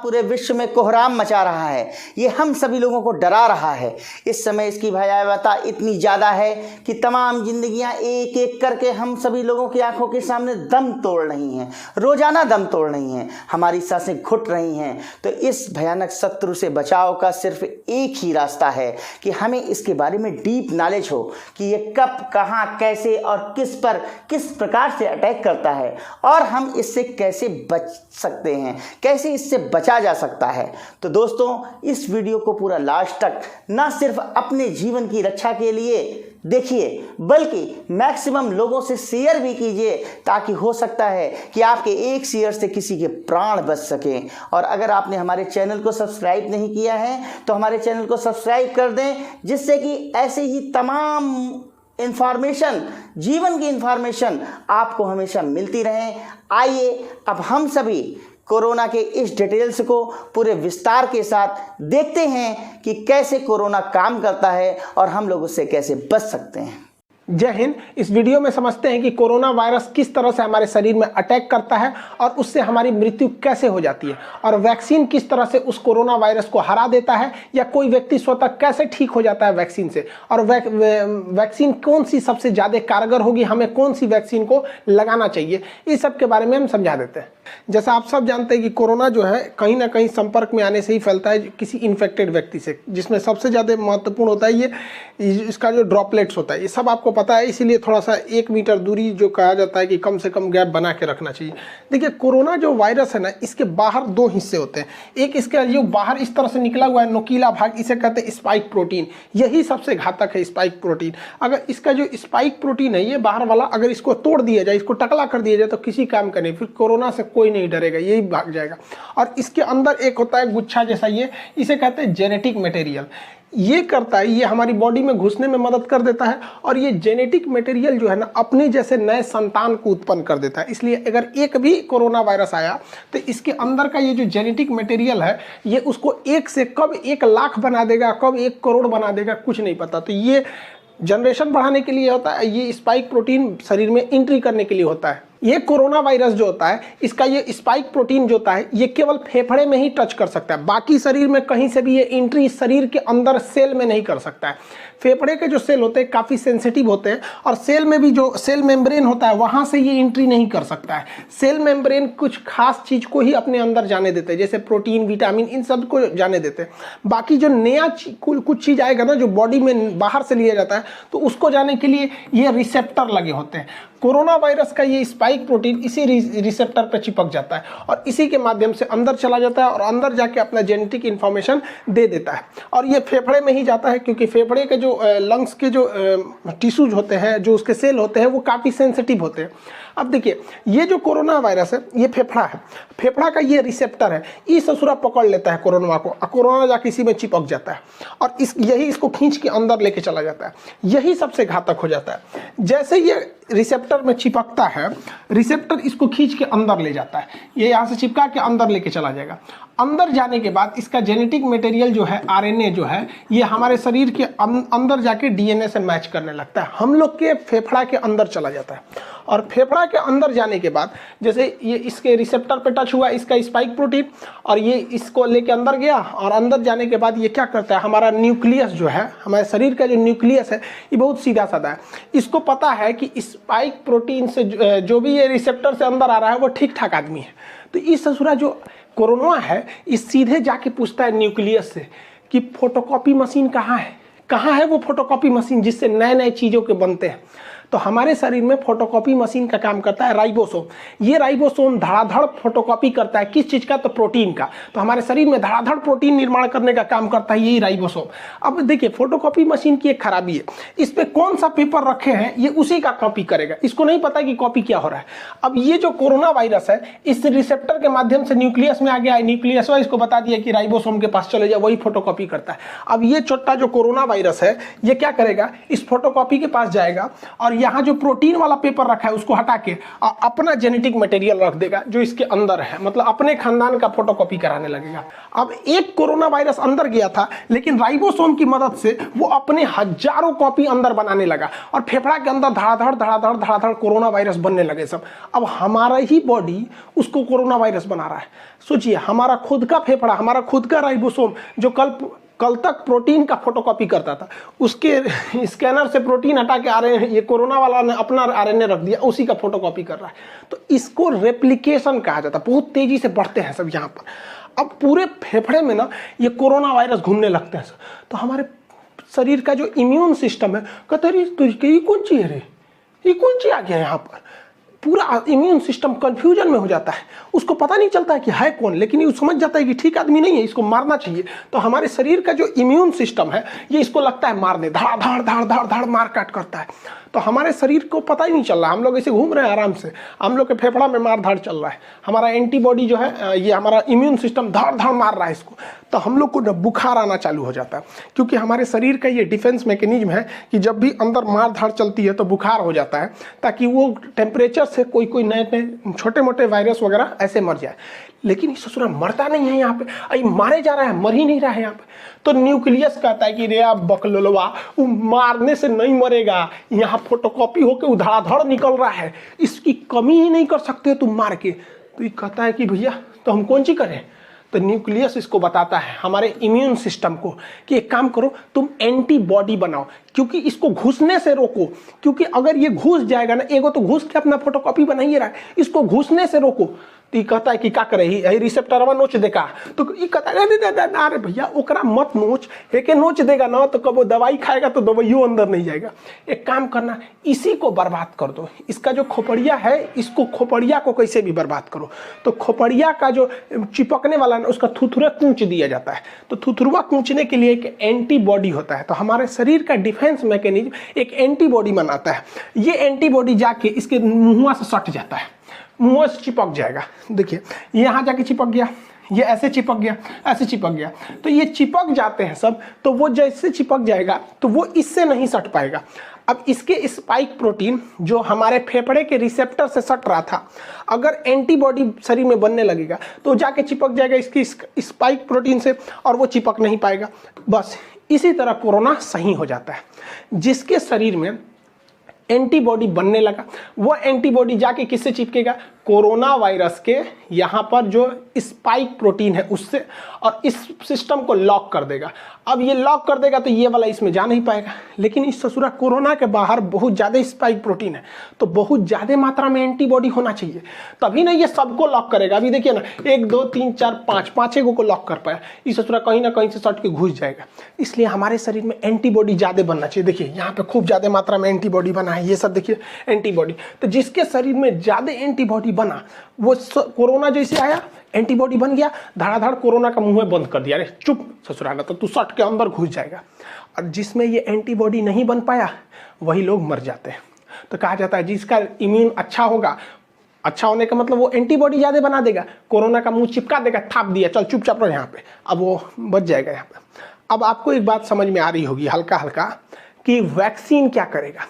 पूरे विश्व में कोहराम मचा रहा है। ये हम सभी लोगों को डरा रहा है। इस समय इसकी भयावहता इतनी ज़्यादा है कि तमाम जिंदगियां एक एक करके हम सभी लोगों की आंखों के सामने दम तोड़ रही हैं, रोजाना दम तोड़ रही हैं, हमारी सांसें घुट रही हैं। तो इस भयानक शत्रु से बचाव का सिर्फ एक ही रास्ता है कि हमें इसके बारे में डीप नॉलेज हो कि ये कब, कहाँ, कैसे और किस प्रकार से अटैक करता है और हम इससे कैसे बच सकते हैं, कैसे इससे बचा जा सकता है। तो दोस्तों, इस वीडियो को पूरा लास्ट तक ना सिर्फ अपने जीवन की रक्षा के लिए देखिए बल्कि मैक्सिमम लोगों से शेयर भी कीजिए, ताकि हो सकता है कि आपके एक शेयर से किसी के प्राण बच सकें। और अगर आपने हमारे चैनल को सब्सक्राइब नहीं किया है तो हमारे चैनल को सब्सक्राइब कर दें, जिससे कि ऐसे ही तमाम इंफॉर्मेशन, जीवन की इंफॉर्मेशन आपको हमेशा मिलती रहे। आइए अब हम सभी कोरोना के इस डिटेल्स को पूरे विस्तार के साथ देखते हैं कि कैसे कोरोना काम करता है और हम लोग उससे कैसे बच सकते हैं। जय हिंद। इस वीडियो में समझते हैं कि कोरोना वायरस किस तरह से हमारे शरीर में अटैक करता है और उससे हमारी मृत्यु कैसे हो जाती है, और वैक्सीन किस तरह से उस कोरोना वायरस को हरा देता है, या कोई व्यक्ति स्वतः कैसे ठीक हो जाता है वैक्सीन से, और वैक्सीन कौन सी सबसे ज़्यादा कारगर होगी, हमें कौन सी वैक्सीन को लगाना चाहिए, इस सब के बारे में हम समझा देते हैं। जैसा आप सब जानते हैं कि कोरोना जो है कहीं ना कहीं संपर्क में आने से ही फैलता है किसी इन्फेक्टेड व्यक्ति से, जिसमें सबसे ज़्यादा महत्वपूर्ण होता है ये इसका जो ड्रॉपलेट्स होता है। ये सब आपको पता है, इसीलिए थोड़ा सा 1 मीटर दूरी जो कहा जाता है कि कम से कम गैप बना के रखना चाहिए। देखिए, कोरोना जो वायरस है ना, इसके बाहर 2 हिस्से होते हैं। एक इसका जो बाहर इस तरह से निकला हुआ है नुकीला भाग, इसे कहते हैं स्पाइक प्रोटीन। यही सबसे घातक है, स्पाइक प्रोटीन। अगर इसका जो स्पाइक प्रोटीन है, ये बाहर वाला, अगर इसको तोड़ दिया जाए, इसको टकला कर दिया जाए, तो किसी काम का नहीं, फिर कोरोना से कोई नहीं डरेगा, यही भाग जाएगा। और इसके अंदर एक होता है गुच्छा जैसा, ये इसे कहते हैं जेनेटिक मटेरियल। ये करता है, ये हमारी बॉडी में घुसने में मदद कर देता है, और ये जेनेटिक मटेरियल जो है ना, अपने जैसे नए संतान को उत्पन्न कर देता है। इसलिए अगर एक भी कोरोना वायरस आया तो इसके अंदर का ये जो जेनेटिक मटेरियल है, ये उसको 1 से कब 1 लाख बना देगा, कब 1 करोड़ बना देगा, कुछ नहीं पता। तो ये जनरेशन बढ़ाने के लिए होता है, ये स्पाइक प्रोटीन शरीर में एंट्री करने के लिए होता है। ये कोरोना वायरस जो होता है, इसका ये स्पाइक प्रोटीन जो होता है, ये केवल फेफड़े में ही टच कर सकता है, बाकी शरीर में कहीं से भी ये एंट्री शरीर के अंदर सेल में नहीं कर सकता है। फेफड़े के जो सेल होते हैं काफ़ी सेंसिटिव होते हैं, और सेल में भी जो सेल मेम्ब्रेन होता है, वहाँ से ये एंट्री नहीं कर सकता है। सेल मेम्ब्रेन कुछ खास चीज़ को ही अपने अंदर जाने देते हैं, जैसे प्रोटीन, विटामिन, इन सब को जाने देते हैं। बाकी जो नया कुछ चीज़ आएगा ना, जो बॉडी में बाहर से लिया जाता है, तो उसको जाने के लिए ये रिसेप्टर लगे होते हैं। कोरोना वायरस का ये स्पाइक प्रोटीन इसी रिसेप्टर पर चिपक जाता है और इसी के माध्यम से अंदर चला जाता है और अंदर जाके अपना जेनेटिक इन्फॉर्मेशन दे देता है। और ये फेफड़े में ही जाता है, क्योंकि फेफड़े के जो लंग्स के जो टिश्यूज होते हैं, जो उसके सेल होते हैं, वो काफ़ी सेंसिटिव होते हैं। अब देखिए, ये जो कोरोना वायरस है, ये फेफड़ा है, फेफड़ा का ये रिसेप्टर है, इस ससुरा पकड़ लेता है कोरोना को, कोरोना जाके इसी में चिपक जाता है और यही इसको खींच के अंदर लेके चला जाता है। यही सबसे घातक हो जाता है। जैसे ये रिसेप्टर में चिपकता है, रिसेप्टर इसको खींच के अंदर ले जाता है, ये यहाँ से चिपका के अंदर लेके चला जाएगा। अंदर जाने के बाद इसका जेनेटिक मटेरियल जो है, आरएनए जो है, ये हमारे शरीर के अंदर जाके डीएनए से मैच करने लगता है, हम लोग के फेफड़ा के अंदर चला जाता है। और फेफड़ा के अंदर जाने के बाद जैसे ये इसके रिसेप्टर पे टच हुआ इसका स्पाइक प्रोटीन, और ये इसको लेके अंदर गया, और अंदर जाने के बाद ये क्या करता है, हमारा न्यूक्लियस जो है, हमारे शरीर का जो न्यूक्लियस है, ये बहुत सीधा साधा है। इसको पता है कि स्पाइक प्रोटीन से जो भी ये रिसेप्टर से अंदर आ रहा है वो ठीक ठाक आदमी है। तो इस ससुरा जो कोरोना है, इस सीधे जाके पूछता है न्यूक्लियस से कि फोटोकॉपी मशीन कहाँ है, कहाँ है वो फोटोकॉपी मशीन जिससे नए नए चीज़ों के बनते हैं। तो हमारे शरीर में फोटोकॉपी मशीन का काम करता है राइबोसोम। ये राइबोसोम धड़ाधड़ फोटोकॉपी करता है, किस चीज़ का, तो प्रोटीन का। तो हमारे शरीर में धड़ाधड़ प्रोटीन निर्माण करने का काम करता है यही राइबोसोम। अब देखिए, फोटोकॉपी मशीन की एक खराबी है, इस पर कौन सा पेपर रखे हैं ये उसी का कॉपी करेगा, इसको नहीं पता कि कॉपी क्या हो रहा है। अब ये जो कोरोना वायरस है, इस रिसेप्टर के माध्यम से न्यूक्लियस में आ गया है, न्यूक्लियस इसको बता दिया कि राइबोसोम के पास चले जाओ, वही फोटोकॉपी करता है। अब ये छोटा जो कोरोना वायरस है, ये क्या करेगा, इस फोटोकॉपी के पास जाएगा और यहाँ जो प्रोटीन वाला पेपर रखा है उसको हटा के और अपना जेनेटिक मटेरियल रख देगा जो इसके अंदर है, मतलब अपने खानदान का फोटोकॉपी कराने लगेगा। अब एक कोरोना वायरस अंदर गया था, लेकिन राइबोसोम की मदद से वो अपने हजारों कॉपी अंदर बनाने लगा और फेफड़ा के अंदर धड़ाधड़ धड़ाधड़ धड़ाधड़ कोरोना वायरस बनने लगे सब। अब हमारा ही बॉडी उसको कोरोना वायरस बना रहा है। सोचिए, हमारा खुद का फेफड़ा, हमारा खुद का राइबोसोम जो कल तक प्रोटीन का फोटोकॉपी करता था, उसके स्कैनर से प्रोटीन हटा के आरएनए, ये कोरोना वाला ने अपना आरएनए रख दिया, उसी का फोटोकॉपी कर रहा है। तो इसको रेप्लिकेशन कहा जाता है। बहुत तेजी से बढ़ते हैं सब यहाँ पर। अब पूरे फेफड़े में ना ये कोरोना वायरस घूमने लगते हैं। तो हमारे शरीर का जो इम्यून सिस्टम है कहते हैं ये कौन चीज है रे, ये कौन चीज आ गया यहाँ पर। पूरा इम्यून सिस्टम कंफ्यूजन में हो जाता है, उसको पता नहीं चलता है कि है कौन, लेकिन ये समझ जाता है कि ठीक आदमी नहीं है, इसको मारना चाहिए। तो हमारे शरीर का जो इम्यून सिस्टम है ये इसको लगता है मारने, धड़ धड़ धड़ धड़ धड़ मार काट करता है। तो हमारे शरीर को पता ही नहीं चल रहा, हम लोग ऐसे घूम रहे हैं आराम से, हम लोग के फेफड़ा में मार धाड़ चल रहा है। हमारा एंटीबॉडी जो है, ये हमारा इम्यून सिस्टम धड़ धड़ मार रहा है इसको। तो हम लोग को बुखार आना चालू हो जाता है, क्योंकि हमारे शरीर का ये डिफेंस मैकेनिज्म है कि जब भी अंदर मार धाड़ चलती है तो बुखार हो जाता है, ताकि वो टेम्परेचर से कोई नए नए छोटे मोटे वायरस वगैरह ऐसे मर जाए। लेकिन इस ससुरा मरता नहीं है यहाँ पे, अरे मारे जा रहा है, मर ही नहीं रहा है यहाँ पे। तो न्यूक्लियस कहता है कि रे आप बकलोलवा, वो मारने से नहीं मरेगा, यहाँ फोटोकॉपी होके धड़ाधड़ निकल रहा है, इसकी कमी ही नहीं कर सकते तुम मार के। तो ये कहता है कि भैया तो हम कौन सी करें। तो न्यूक्लियस इसको बताता है हमारे इम्यून सिस्टम को कि एक काम करो, तुम एंटीबॉडी बनाओ, क्योंकि इसको घुसने से रोको। क्योंकि अगर ये घुस जाएगा ना, एगो तो घुस के अपना फोटोकॉपी बना ही रहा है, इसको घुसने से रोको। तो ये कहता है कि क्या करे, ही रिसेप्टरवा नोच देगा। तो ये कहता है अरे भैया ओकरा मत नोच, एके नोच देगा ना तो कब वो दवाई खाएगा तो दवाइयों अंदर नहीं जाएगा। एक काम करना, इसी को बर्बाद कर दो। इसका जो खोपड़िया है, इसको खोपड़िया को कैसे भी बर्बाद करो। तो खोपड़िया का जो चिपकने वाला ना, उसका थुथुरा कूच दिया जाता है। तो थुथुरवा कूचने के लिए एक एंटीबॉडी होता है। तो हमारे शरीर का डिफेंस मैकेनिज्म एक एंटीबॉडी बनाता है। ये एंटीबॉडी जाके इसके मुंह से सट जाता है, मुंह से चिपक जाएगा। देखिए यहाँ जाके चिपक गया, ये ऐसे चिपक गया, ऐसे चिपक गया। तो ये चिपक जाते हैं सब। तो वो जैसे चिपक जाएगा तो वो इससे नहीं सट पाएगा। अब इसके स्पाइक प्रोटीन जो हमारे फेफड़े के रिसेप्टर से सट रहा था, अगर एंटीबॉडी शरीर में बनने लगेगा तो जाके चिपक जाएगा इसकी स्पाइक प्रोटीन से, और वो चिपक नहीं पाएगा। बस इसी तरह कोरोना सही हो जाता है। जिसके शरीर में एंटीबॉडी बनने लगा, वो एंटीबॉडी जाके किससे चिपकेगा, कोरोना वायरस के यहाँ पर जो स्पाइक प्रोटीन है उससे, और इस सिस्टम को लॉक कर देगा। अब ये लॉक कर देगा तो ये वाला इसमें जा नहीं पाएगा। लेकिन इस ससुरा कोरोना के बाहर बहुत ज़्यादा स्पाइक प्रोटीन है, तो बहुत ज़्यादा मात्रा में एंटीबॉडी होना चाहिए, तभी ना ये सबको लॉक करेगा। अभी देखिए ना, 1 2 3 4 5 पाँचों को लॉक कर पाया। इस ससुरा कहीं ना कहीं से सट के घुस जाएगा। इसलिए हमारे शरीर में एंटीबॉडी ज़्यादा बनना चाहिए। देखिए यहाँ पे खूब ज़्यादा मात्रा में एंटीबॉडी बना है, ये सब देखिए एंटीबॉडी। तो जिसके शरीर में ज़्यादा एंटीबॉडी बना, वो कोरोना जैसे आया, एंटीबॉडी बन गया, धड़ाधड़ कोरोना का मुंह में बंद कर दिया, अरे चुप ससुराना, तो तू सट के अंदर घुस जाएगा। और जिसमें ये एंटीबॉडी नहीं बन पाया वही लोग मर जाते हैं। तो कहा जाता है जिसका इम्यून अच्छा होगा, अच्छा होने का मतलब वो एंटीबॉडी ज़्यादा बना देगा, कोरोना का मुंह चिपका देगा, थाप दिया, चल चुपचाप रहो यहाँ पे, अब वो बच जाएगा यहाँ पे। अब आपको एक बात समझ में आ रही होगी हल्का हल्का कि वैक्सीन क्या करेगा।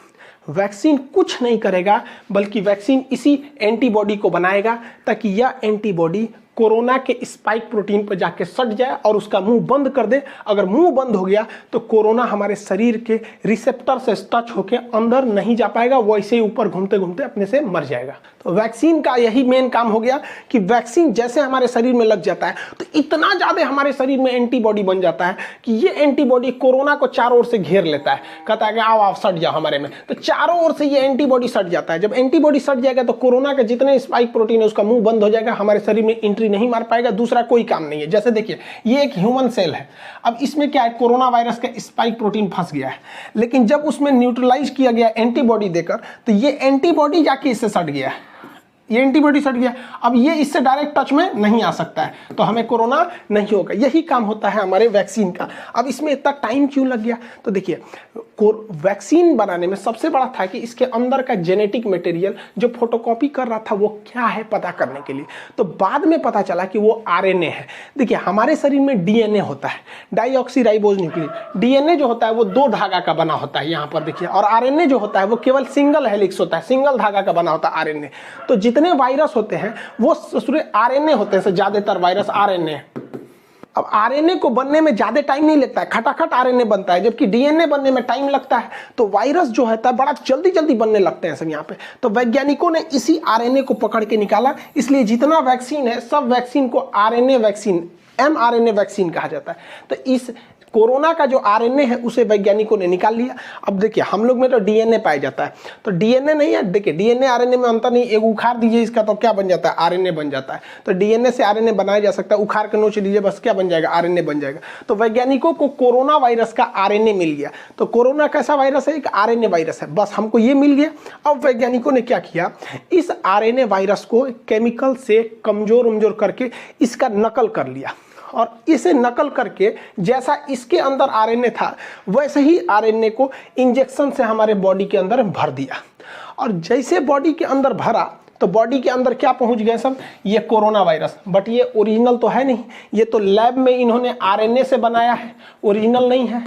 वैक्सीन कुछ नहीं करेगा, बल्कि वैक्सीन इसी एंटीबॉडी को बनाएगा ताकि यह एंटीबॉडी कोरोना के स्पाइक प्रोटीन पर जाके सट जाए और उसका मुंह बंद कर दे। अगर मुंह बंद हो गया तो कोरोना हमारे शरीर के रिसेप्टर से टच होके अंदर नहीं जा पाएगा, वो ऐसे ही ऊपर घूमते घूमते अपने से मर जाएगा। तो वैक्सीन का यही मेन काम हो गया कि वैक्सीन जैसे हमारे शरीर में लग जाता है तो इतना ज़्यादा हमारे शरीर में एंटीबॉडी बन जाता है कि ये एंटीबॉडी कोरोना को चारों ओर से घेर लेता है। कहता है कि आओ सट जाओ हमारे में, तो चारों ओर से ये एंटीबॉडी सट जाता है। जब एंटीबॉडी सट जाएगा तो कोरोना के जितने स्पाइक प्रोटीन है उसका मुंह बंद हो जाएगा, हमारे शरीर में एंट्री नहीं मार पाएगा, दूसरा कोई काम नहीं है। जैसे देखिए ये एक ह्यूमन सेल है, अब इसमें क्या है, कोरोना वायरस का स्पाइक प्रोटीन फंस गया है, लेकिन जब उसमें न्यूट्रलाइज किया गया एंटीबॉडी देकर तो ये एंटीबॉडी जाके इससे सट गया है। ये एंटीबॉडी सट गया, अब ये इससे डायरेक्ट टच में नहीं आ सकता है, तो हमें कोरोना नहीं होगा। यही काम होता है हमारे वैक्सीन का। अब इसमें इतना टाइम क्यों लग गया? तो देखिए, वैक्सीन बनाने में सबसे बड़ा था कि इसके अंदर का जेनेटिक मटेरियल जो फोटोकॉपी कर रहा था वो क्या है पता करने के लिए। तो बाद में पता चला कि वो आरएनए है। देखिए, हमारे शरीर में डीएनए होता है, डाईऑक्सीराइबोज न्यूक्लियोटाइड। डीएनए जो होता है वो 2 धागा का बना होता है यहाँ पर देखिए, और आरएनए जो होता है वो केवल सिंगल हेलिक्स होता है, सिंगल धागा का बना होता है आरएनए। तो जितने वायरस होते हैं वो आरएनए होते हैं, ज्यादातर वायरस आरएनए। अब आरएनए को बनने में ज्यादा टाइम नहीं लगता है, खटाखट आरएनए बनता है, जबकि डीएनए बनने में टाइम लगता है। तो वायरस जो है बड़ा जल्दी जल्दी बनने लगते हैं सब यहाँ पे। तो वैज्ञानिकों ने इसी आरएनए को पकड़ के निकाला, इसलिए जितना वैक्सीन है सब वैक्सीन को आरएनए वैक्सीन, एमआरएनए वैक्सीन कहा जाता है। तो इस कोरोना का जो आरएनए है उसे वैज्ञानिकों ने निकाल लिया। अब देखिए, हम लोग में तो डीएनए पाया जाता है, तो डीएनए नहीं है। देखिए, डीएनए आरएनए में अंतर नहीं, एक उखाड़ दीजिए इसका तो क्या बन जाता है? आरएनए बन जाता है। तो डीएनए से आरएनए बनाया जा सकता है, उखाड़ के नोच लीजिए बस क्या बन जाएगा? आरएनए बन जाएगा। तो वैज्ञानिकों को कोरोना वायरस का आरएनए मिल गया। तो कोरोना कैसा वायरस है? एक आरएनए वायरस है, बस हमको ये मिल गया। अब वैज्ञानिकों ने क्या किया, इस आरएनए वायरस को केमिकल से कमजोर करके इसका नकल कर लिया, और इसे नकल करके जैसा इसके अंदर आरएनए था वैसे ही आरएनए को इंजेक्शन से हमारे बॉडी के अंदर भर दिया। और जैसे बॉडी के अंदर भरा तो बॉडी के अंदर क्या पहुंच गए सब? ये कोरोना वायरस। बट ये ओरिजिनल तो है नहीं, ये तो लैब में इन्होंने आरएनए से बनाया है, ओरिजिनल नहीं है।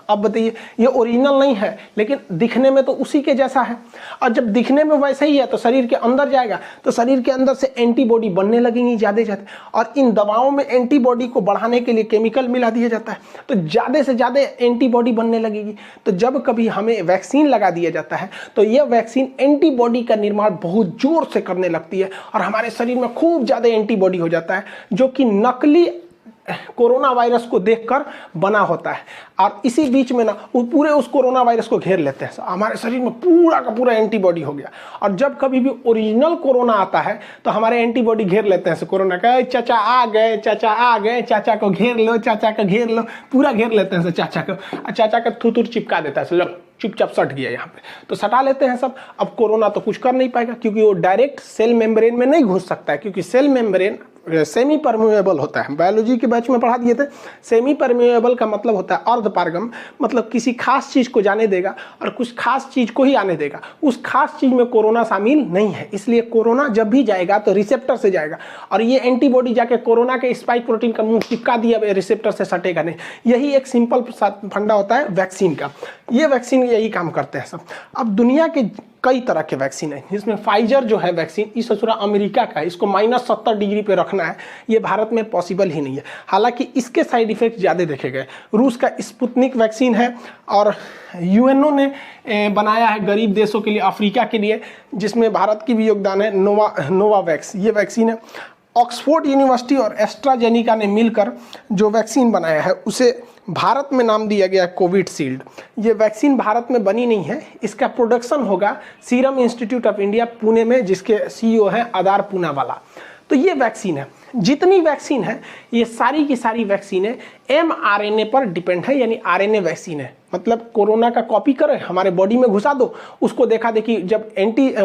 अब बताइए, ये ओरिजिनल नहीं है लेकिन दिखने में तो उसी के जैसा है, और जब दिखने में वैसे ही है तो शरीर के अंदर जाएगा तो शरीर के अंदर से एंटीबॉडी बनने लगेंगी ज़्यादा ज़्यादा। और इन दवाओं में एंटीबॉडी को बढ़ाने के लिए केमिकल मिला दिया जाता है, तो ज़्यादा से ज़्यादा एंटीबॉडी बनने लगेगी। तो जब कभी हमें वैक्सीन लगा दिया जाता है तो यह वैक्सीन एंटीबॉडी का निर्माण बहुत जोर से करने लगती है, और हमारे शरीर में खूब ज़्यादा एंटीबॉडी हो जाता है, जो कि नकली कोरोना वायरस को देखकर बना होता है। और इसी बीच में ना पूरे उस कोरोना वायरस को घेर लेते हैं, हमारे शरीर में पूरा का पूरा एंटीबॉडी हो गया। और जब कभी भी ओरिजिनल कोरोना आता है तो हमारे एंटीबॉडी घेर लेते हैं कोरोना का, चाचा आ गए, चाचा आ गए, चाचा को घेर लो, चाचा को घेर लो, पूरा घेर लेते हैं चाचा को, और चाचा का थूथूर चिपका देता है, लो चुपचाप सट गया यहाँ पे, तो सटा लेते हैं सब। अब कोरोना तो कुछ कर नहीं पाएगा क्योंकि वो डायरेक्ट सेल मेम्ब्रेन में नहीं घुस सकता है, क्योंकि सेल मेम्ब्रेन सेमी परमेबल होता है। बायोलॉजी के बैच में पढ़ा दिए थे, सेमी परमेबल का मतलब होता है अर्धपारगम, मतलब किसी खास चीज़ को जाने देगा और कुछ खास चीज़ को ही आने देगा। उस खास चीज़ में कोरोना शामिल नहीं है, इसलिए कोरोना जब भी जाएगा तो रिसेप्टर से जाएगा, और ये एंटीबॉडी जाके कोरोना के स्पाइक प्रोटीन का मुंह चिपका दिया, रिसेप्टर से सटेगा नहीं। यही एक सिंपल फंडा होता है वैक्सीन का। ये वैक्सीन यही काम करते हैं सब। अब दुनिया के कई तरह के वैक्सीन है, जिसमें फाइजर जो है वैक्सीन, इस ससुरा अमेरिका का है, इसको -70 डिग्री पे रखना है, ये भारत में पॉसिबल ही नहीं है। हालांकि इसके साइड इफेक्ट ज़्यादा देखे गए। रूस का स्पुतनिक वैक्सीन है, और यूएनओ ने बनाया है गरीब देशों के लिए, अफ्रीका के लिए, जिसमें भारत की भी योगदान है। नोवावैक्स ये वैक्सीन है। ऑक्सफोर्ड यूनिवर्सिटी और एस्ट्राजेनिका ने मिलकर जो वैक्सीन बनाया है उसे भारत में नाम दिया गया कोविशील्ड। ये वैक्सीन भारत में बनी नहीं है, इसका प्रोडक्शन होगा serum institute of India Pune में, जिसके सीईओ हैं आदार पूनावाला। तो ये वैक्सीन है, जितनी वैक्सीन है ये सारी की सारी वैक्सीनें एमआरएनए पर डिपेंड है, यानी आरएनए वैक्सीन है। मतलब कोरोना का कॉपी करे हमारे बॉडी में घुसा दो, उसको देखा देखी जब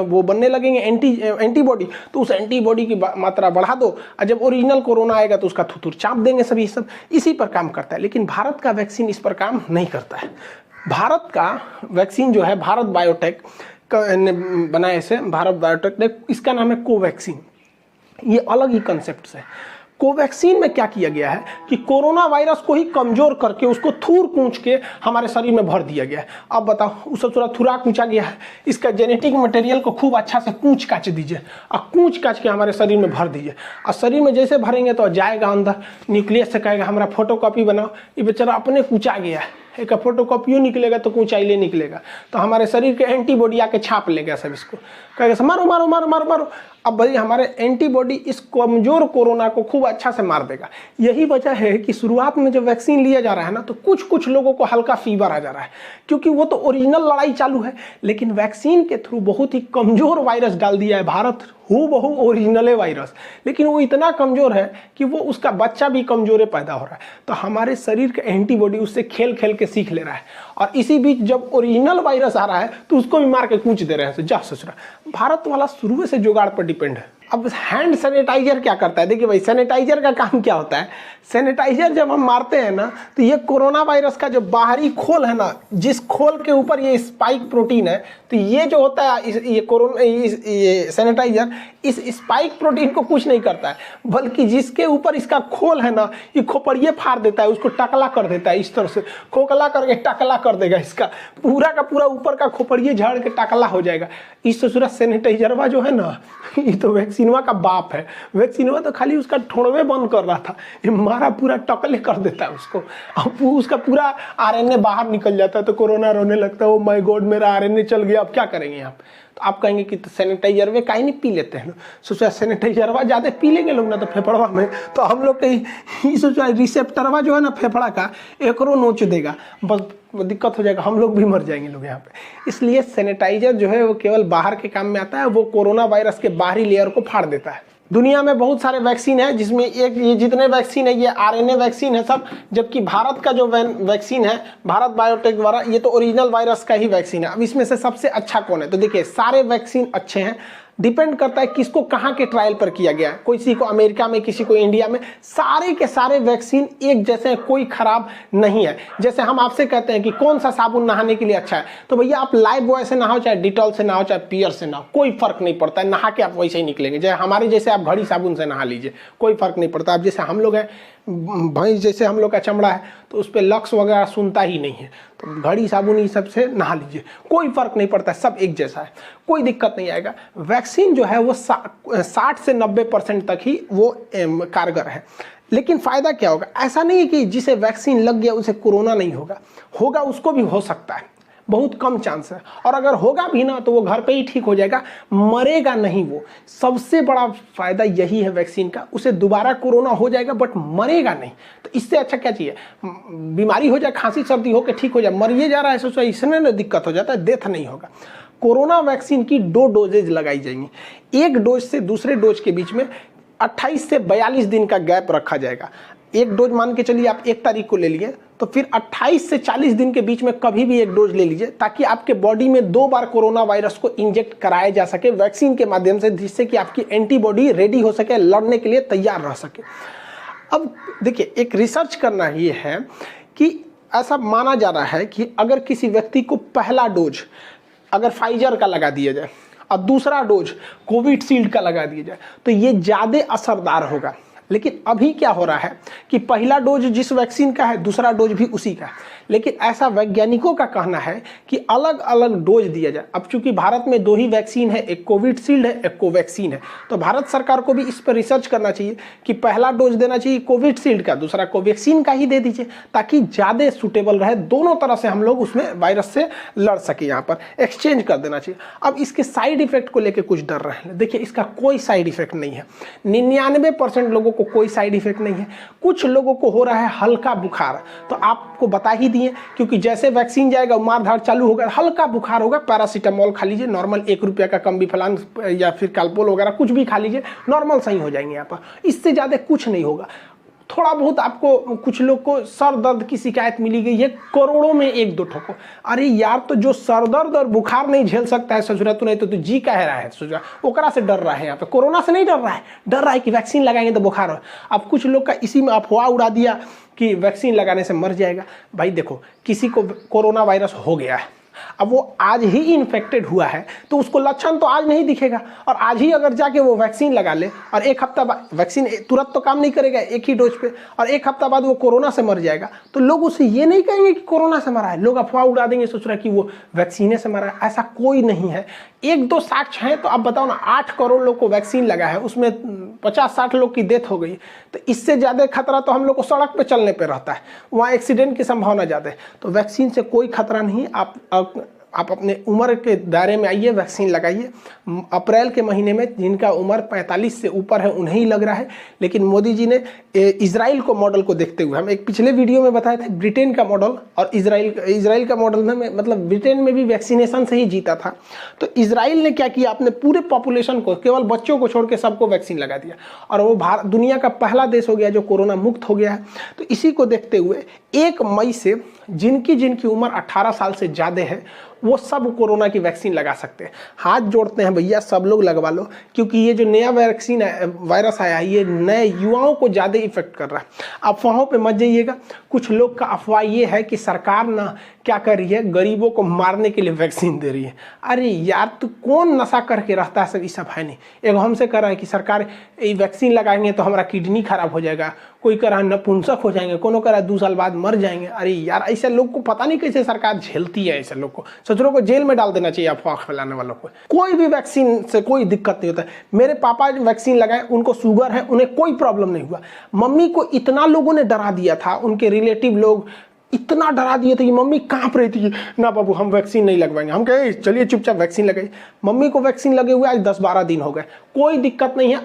वो बनने लगेंगे एंटीबॉडी, तो उस एंटीबॉडी की मात्रा बढ़ा दो, और जब ओरिजिनल कोरोना आएगा तो उसका थुथुर चाप देंगे सभी, सब इसी पर काम करता है। लेकिन भारत का वैक्सीन इस पर काम नहीं करता है। भारत का वैक्सीन जो है भारत बायोटेक ने बनाए से, भारत बायोटेक ने, इसका नाम है कोवैक्सीन। ये अलग ही कंसेप्ट है। कोवैक्सीन में क्या किया गया है कि कोरोना वायरस को ही कमजोर करके उसको थूर कूच के हमारे शरीर में भर दिया गया है। अब बताओ, उसे थोड़ा थुरा कूचा गया है, इसका जेनेटिक मटेरियल को खूब अच्छा से कूच काच दीजिए, और कूच काच के हमारे शरीर में भर दीजिए। और शरीर में जैसे भरेंगे तो जाएगा अंदर, न्यूक्लियस से कहेगा हमारा फोटोकॉपी बनाओ, ये बेचारा अपने कूचा गया है, एक फोटोकॉपियो निकलेगा तो ऊंचाई निकलेगा, तो हमारे शरीर के एंटीबॉडी आके छाप लेगा सब, इसको कहेगा मारो मारो मारो मारो मारो। अब भाई हमारे एंटीबॉडी इस कमजोर कोरोना को खूब अच्छा से मार देगा। यही वजह है कि शुरुआत में जब वैक्सीन लिया जा रहा है ना, तो कुछ लोगों को हल्का फीवर आ जा रहा है, क्योंकि वो तो ओरिजिनल लड़ाई चालू है, लेकिन वैक्सीन के थ्रू बहुत ही कमजोर वायरस डाल दिया है भारत, हूबहू ओरिजिनल वायरस, लेकिन वो इतना कमजोर है कि वो उसका बच्चा भी कमजोर पैदा हो रहा है। तो हमारे शरीर का एंटीबॉडी उससे खेल खेल के सीख ले रहा है, और इसी बीच जब ओरिजिनल वायरस आ रहा है तो उसको भी मार के कूच दे रहे हैं। जा ससुरा, भारत वाला शुरू से जुगाड़ पर डिपेंड है। अब हैंड सैनिटाइजर क्या करता है, देखिए भाई सैनिटाइजर का काम क्या होता है, सैनिटाइजर जब हम मारते हैं ना तो ये कोरोना वायरस का जो बाहरी खोल है ना, जिस खोल के ऊपर ये स्पाइक प्रोटीन है, तो ये जो होता है ये सैनिटाइजर इस स्पाइक प्रोटीन को कुछ नहीं करता है, बल्कि जिसके ऊपर इसका खोल है ना, ये खोपड़िए फाड़ देता है, उसको टकला कर देता है, इस तरह से खोखला करके टकला कर देगा, इसका पूरा का पूरा ऊपर का खोपड़िए झाड़ के टकला हो जाएगा। इस ससुरा सैनिटाइजरवा जो है ना, ये तो वैक्सीनवा का बाप है। वैक्सीनवा तो खाली उसका ठोड़वे बंद कर रहा था, ये मारा पूरा टकले कर देता है उसको, अब उसका पूरा आरएनए बाहर निकल जाता है, तो कोरोना रोने लगता है, ओ माय गॉड मेरा आरएनए चल गया, अब क्या करेंगे आप। तो आप कहेंगे कि तो सैनिटाइजर में काहे नहीं पी लेते हैं, सोचा सैनिटाइजरवा ज़्यादा पी लेंगे लोग ना तो फेफड़वा में, तो हम लोग के सोचा रिसेप्टरवा जो है ना फेफड़ा का, एकरो नोच देगा, बस दिक्कत हो जाएगा, हम लोग भी मर जाएंगे लोग यहाँ पे। इसलिए सैनिटाइजर जो है वो केवल बाहर के काम में आता है, वो कोरोना वायरस के बाहरी लेयर को फाड़ देता है। दुनिया में बहुत सारे वैक्सीन है, जिसमें एक ये जितने वैक्सीन है ये आरएनए वैक्सीन है सब, जबकि भारत का जो वैक्सीन है भारत बायोटेक द्वारा, ये तो ओरिजिनल वायरस का ही वैक्सीन है। अब इसमें से सबसे अच्छा कौन है, तो देखिए सारे वैक्सीन अच्छे हैं, डिपेंड करता है किसको कहाँ के ट्रायल पर किया गया है, किसी को अमेरिका में, किसी को इंडिया में, सारे के सारे वैक्सीन एक जैसे हैं, कोई खराब नहीं है। जैसे हम आपसे कहते हैं कि कौन सा साबुन नहाने के लिए अच्छा है, तो भैया आप लाइफ बॉय से नहाओ, चाहे डिटॉल से नहाओ, चाहे पियर से नहाओ, कोई फर्क नहीं पड़ता है, नहा के आप वैसे ही निकलेंगे। जैसे हमारे जैसे आप घड़ी साबुन से नहा लीजिए, कोई फर्क नहीं पड़ता। अब जैसे हम लोग हैं, भैंस जैसे हम लोग का चमड़ा है तो उस पर लक्स वगैरह सुनता ही नहीं है, तो घड़ी साबुन ये सब से नहा लीजिए, कोई फर्क नहीं पड़ता, सब एक जैसा है, कोई दिक्कत नहीं आएगा। वैक्सीन जो है वो 60 से 90% तक ही वो कारगर है। लेकिन फ़ायदा क्या होगा, ऐसा नहीं है कि जिसे वैक्सीन लग गया उसे कोरोना नहीं होगा, होगा उसको भी हो सकता है, बहुत कम चांस है, और अगर होगा भी ना तो वो घर पे ही ठीक हो जाएगा, मरेगा नहीं वो। सबसे बड़ा फायदा यही है वैक्सीन का, उसे दोबारा कोरोना हो जाएगा बट मरेगा नहीं। तो इससे अच्छा क्या चाहिए, बीमारी हो जाए, खांसी सर्दी हो के ठीक हो जाए, मरिए जा रहा है सोचो, इसमें ना दिक्कत हो जाता है, डेथ नहीं होगा। कोरोना वैक्सीन की 2 डोजेज लगाई जाएंगी, एक डोज से दूसरे डोज के बीच में 28 से 42 दिन का गैप रखा जाएगा। एक डोज मान के चलिए आप 1 तारीख को ले लिए, तो फिर 28 से 40 दिन के बीच में कभी भी एक डोज ले लीजिए, ताकि आपके बॉडी में 2 बार कोरोना वायरस को इंजेक्ट कराया जा सके वैक्सीन के माध्यम से, जिससे कि आपकी एंटीबॉडी रेडी हो सके, लड़ने के लिए तैयार रह सके। अब देखिए एक रिसर्च करना ये है कि ऐसा माना जा रहा है कि अगर किसी व्यक्ति को पहला डोज अगर फाइजर का लगा दिया जाए और दूसरा डोज कोविशील्ड का लगा दिया जाए तो ये ज़्यादा असरदार होगा। लेकिन अभी क्या हो रहा है कि पहला डोज जिस वैक्सीन का है दूसरा डोज भी उसी का है, लेकिन ऐसा वैज्ञानिकों का कहना है कि अलग अलग डोज दिया जाए। अब चूंकि भारत में 2 ही वैक्सीन है, एक कोविशील्ड है, एक कोवैक्सीन है, तो भारत सरकार को भी इस पर रिसर्च करना चाहिए कि पहला डोज देना चाहिए कोविशील्ड का, दूसरा कोवैक्सीन का ही दे दीजिए, ताकि ज़्यादा सूटेबल रहे, दोनों तरह से हम लोग उसमें वायरस से लड़ सके, यहाँ पर एक्सचेंज कर देना चाहिए। अब इसके साइड इफेक्ट को लेकर कुछ डर रहे हैं, देखिए इसका कोई साइड इफेक्ट नहीं है, 99% लोगों को कोई साइड इफेक्ट नहीं है। कुछ लोगों को हो रहा है हल्का बुखार, तो आपको बता ही दिए, क्योंकि जैसे वैक्सीन जाएगा मारधाड़ चालू होगा, हल्का बुखार होगा, पैरासीटामोल खा लीजिए, नॉर्मल 1 रुपये का कम बिफलान या फिर कालपोल वगैरह कुछ भी खा लीजिए, नॉर्मल सही हो जाएंगे यहाँ पर, इससे ज़्यादा कुछ नहीं होगा। थोड़ा बहुत आपको, कुछ लोग को सर दर्द की शिकायत मिली गई है, करोड़ों में 1-2 ठोको। अरे यार, तो जो सर दर्द और बुखार नहीं झेल सकता है ससुरा, तो नहीं तो तू जी कह रहा है ससुरा, ओकरा से डर रहा है, यहाँ पे कोरोना से नहीं डर रहा है, डर रहा है कि वैक्सीन लगाएंगे तो बुखार हो। अब कुछ लोग का इसी में अफवाह उड़ा दिया कि वैक्सीन लगाने से मर जाएगा। भाई देखो, किसी को कोरोना वायरस हो गया है, अब वो आज ही इन्फेक्टेड हुआ है तो उसको लक्षण तो आज नहीं दिखेगा, और आज ही अगर जाके वो वैक्सीन लगा ले और 1 हफ्ता बाद, वैक्सीन तुरंत तो काम नहीं करेगा एक ही डोज पे, और 1 हफ्ता बाद वो कोरोना से मर जाएगा, तो लोग उसे ये नहीं कहेंगे कि कोरोना से मरा है, लोग अफवाह उड़ा देंगे सोच रहा कि वो वैक्सीने से मरा है। ऐसा कोई नहीं है। 1-2 साक्ष्य हैं तो आप बताओ ना, 8 करोड़ लोग को वैक्सीन लगा है, उसमें 50-60 लोग की डेथ हो गई, तो इससे ज़्यादा खतरा तो हम लोग को सड़क पे चलने पे रहता है, वहाँ एक्सीडेंट की संभावना ज़्यादा है। तो वैक्सीन से कोई खतरा नहीं। आप आप अपने उम्र के दायरे में आइए, वैक्सीन लगाइए। अप्रैल के महीने में जिनका उम्र 45 से ऊपर है उन्हें ही लग रहा है, लेकिन मोदी जी ने इजराइल को मॉडल को देखते हुए, हम एक पिछले वीडियो में बताए थे ब्रिटेन का मॉडल और इजराइल का मॉडल में, मतलब ब्रिटेन में भी वैक्सीनेशन से ही जीता था। तो इजराइल ने क्या किया, अपने पूरे पॉपुलेशन को, केवल बच्चों को छोड़ के सबको वैक्सीन लगा दिया और वो दुनिया का पहला देश हो गया जो कोरोना मुक्त हो गया है। तो इसी को देखते हुए 1 मई से जिनकी उम्र 18 साल से ज़्यादा है वो सब कोरोना की वैक्सीन लगा सकते हैं। हाथ जोड़ते हैं भैया, सब लोग लगवा लो, क्योंकि ये जो नया वैक्सीन वायरस आया है ये नए युवाओं को ज़्यादा इफेक्ट कर रहा है। अफवाहों पे मत जाइएगा। कुछ लोग का अफवाह ये है कि सरकार ना क्या कर रही है, गरीबों को मारने के लिए वैक्सीन दे रही है। अरे यार, तो कौन नशा करके रहता है, सब ये सब है नहीं। एक हमसे कह रहा है कि सरकार ये वैक्सीन लगाएंगे तो हमारा किडनी खराब हो जाएगा, कोई कह रहा है नपुंसक हो जाएंगे, कोनो कह रहा है 2 साल बाद मर जाएंगे। अरे यार, ऐसे लोग को पता नहीं कैसे सरकार झेलती है। ऐसे लोग को सचरों को जेल में डाल देना चाहिए, अफवाह फैलाने वालों को। कोई भी वैक्सीन से कोई दिक्कत नहीं होता है। मेरे पापा वैक्सीन लगाए, उनको शुगर है, उन्हें कोई प्रॉब्लम नहीं हुआ। मम्मी को इतना लोगों ने डरा दिया था, उनके रिलेटिव लोग इतना डरा दिए थे कि मम्मी कांप रही थी, ना बाबू हम वैक्सीन नहीं लगवाएंगे। हम कहे चलिए चुपचाप वैक्सीन लगाइए। मम्मी को वैक्सीन लगे हुए आज 10-12 दिन हो गए, कोई दिक्कत नहीं है।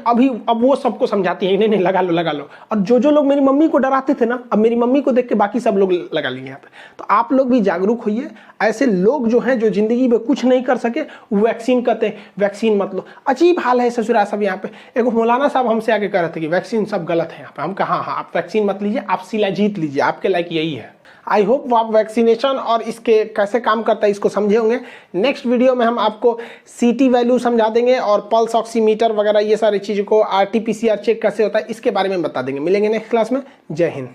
अब वो सबको समझाती है, नहीं लगा लो। और जो लोग मेरी मम्मी को डराते थे ना, अब मेरी मम्मी को देख के बाकी सब लोग लगा लेंगे यहाँ पे। तो आप लोग भी जागरूक होइए। ऐसे लोग जो हैं, जो जिंदगी में कुछ नहीं कर सके, वैक्सीन कहते हैं वैक्सीन मत लो। अजीब हाल है ससुरा सब यहाँ पे। एक मौलाना साहब हमसे आके कह रहे थे कि वैक्सीन सब गलत है यहाँ पे। हम कहा हाँ, आप वैक्सीन मत लीजिए, आप सिला जीत लीजिए, आपके लायक यही है। आई होप वो आप वैक्सीनेशन और इसके कैसे काम करता है इसको समझे होंगे। नेक्स्ट वीडियो में हम आपको CT वैल्यू समझा देंगे और पल्स ऑक्सीमीटर वगैरह ये सारी चीज़ों को, RT-PCR चेक कैसे होता है इसके बारे में बता देंगे। मिलेंगे नेक्स्ट क्लास में। जय हिंद।